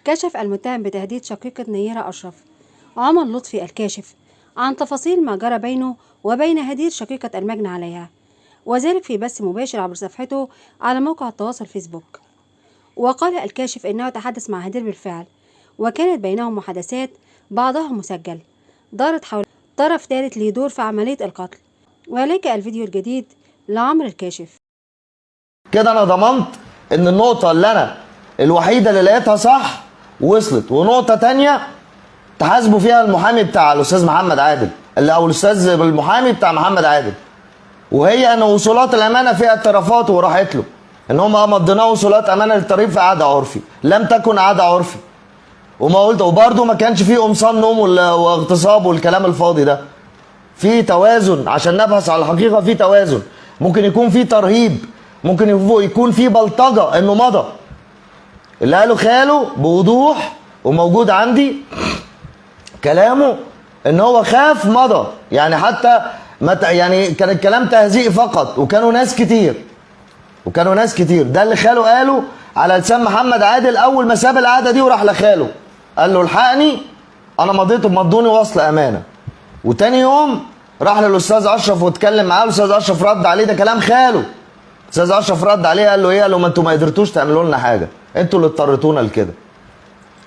كشف المتهم بتهديد شقيقة نيرة أشرف عمر لطفي الكاشف عن تفاصيل ما جرى بينه وبين هدير شقيقة المجني عليها، وذلك في بث مباشر عبر صفحته على موقع التواصل فيسبوك. وقال الكاشف إنه تحدث مع هدير بالفعل، وكانت بينهم محادثات بعضها مسجل دارت حول طرف ثالث ليه دور في عملية القتل. ولك الفيديو الجديد لعمرو الكاشف. كده انا ضمنت ان النقطة اللي انا الوحيدة اللي لقيتها صح وصلت، ونقطة تانية تحاسبوا فيها المحامي بتاع الاستاذ محمد عادل او الاستاذ المحامي بتاع محمد عادل، وهي ان وصولات الامانة فيها اعترافات وراحت له ان هم مضيناه وصولات امانة للطريق في قعدة عرفي، لم تكن قعدة عرفي. وما قلت وبرده ما كانش فيه قمصان نوم واغتصاب والكلام الفاضي ده. في توازن عشان نبحث على الحقيقة، في توازن. ممكن يكون في ترهيب، ممكن يكون في بلطجة انه مضى. اللي قاله خاله بوضوح وموجود عندي كلامه ان هو خاف مضى، يعني حتى يعني كان الكلام تهزيء فقط، وكانوا ناس كتير. ده اللي خاله قاله على لسان محمد عادل اول ما ساب القعده دي وراح لخاله قال له الحقني انا مضوني وصل امانه. وتاني يوم راح للاستاذ اشرف واتكلم معاه، الاستاذ اشرف رد عليه، ده كلام خاله. الاستاذ اشرف رد عليه قال له ايه؟ قال له ما انتوا ما قدرتوش تعملوا لنا حاجه، انتوا اللي اضطريتونا لكده.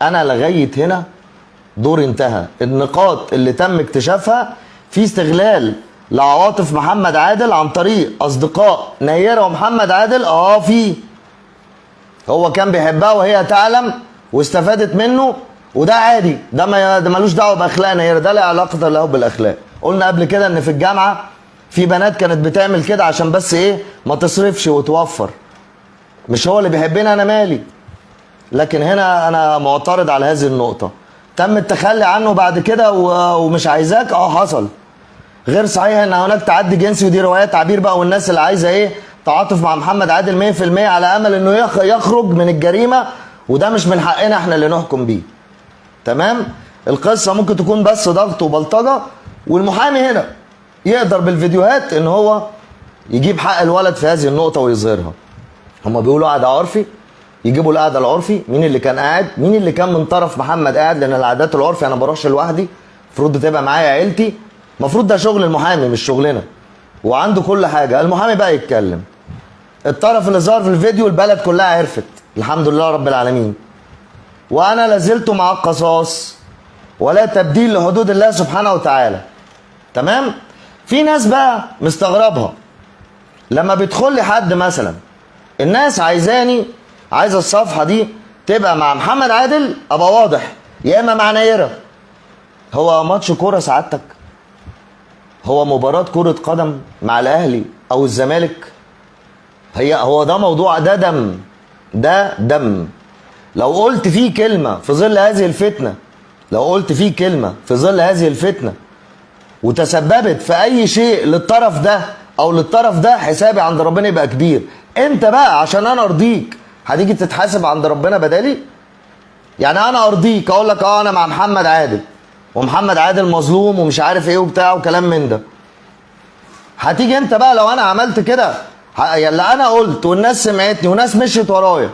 انا لغايه هنا دوري انتهى. النقاط اللي تم اكتشافها في استغلال لعواطف محمد عادل عن طريق اصدقاء نيرة ومحمد عادل. في هو كان بيحبها وهي تعلم واستفادت منه، وده عادي، ده ملوش دعوه باخلاق نيرة، ده لا علاقه له بالاخلاق. قلنا قبل كده ان في الجامعه في بنات كانت بتعمل كده عشان بس ايه؟ ما تصرفش وتوفر. مش هو اللي بيحبني، انا مالي. لكن هنا انا معترض على هذه النقطه. تم التخلي عنه بعد كده ومش عايزاك. حصل. غير صحيح ان هناك تعدي جنسي، ودي روايات تعبير بقى، والناس اللي عايزه ايه؟ تعاطف مع محمد عادل 100% على امل انه يخرج من الجريمه، وده مش من حقنا احنا اللي نحكم بيه. تمام؟ القصه ممكن تكون بس ضغط وبلطجه، والمحامي هنا يقدر بالفيديوهات ان هو يجيب حق الولد في هذه النقطه ويظهرها. هما بيقولوا قعده عرفي، يجيبوا القعده العرفي، مين اللي كان قاعد؟ مين اللي كان من طرف محمد قاعد؟ لان القعدات العرفي انا بروحش لوحدي، المفروض تبقى معايا عيلتي، المفروض ده شغل المحامي مش شغلنا، وعنده كل حاجه. المحامي بقى يتكلم. الطرف اللي ظهر في الفيديو البلد كلها عرفت، الحمد لله رب العالمين. وانا لازلت مع القصاص ولا تبديل لحدود الله سبحانه وتعالى. تمام؟ في ناس بقى مستغربها لما بيدخل لي حد مثلا، الناس عايزه الصفحه دي تبقى مع محمد عادل ابقى واضح، يا اما مع نيرة. هو ماتش كوره سعادتك؟ هو مباراه كره قدم مع الاهلي او الزمالك؟ هو ده موضوع، ده دم. لو قلت فيه كلمه في ظل هذه الفتنه وتسببت في اي شيء للطرف ده او للطرف ده، حسابي عند ربنا يبقى كبير. انت بقى عشان انا ارضيك هتيجي تتحاسب عند ربنا بدالي؟ يعني انا ارضيك اقول لك انا مع محمد عادل، ومحمد عادل مظلوم ومش عارف ايه وبتاع وكلام من ده. هتيجي انت بقى لو انا عملت كده، يلا انا قلت والناس سمعتني وناس مشيت ورايا،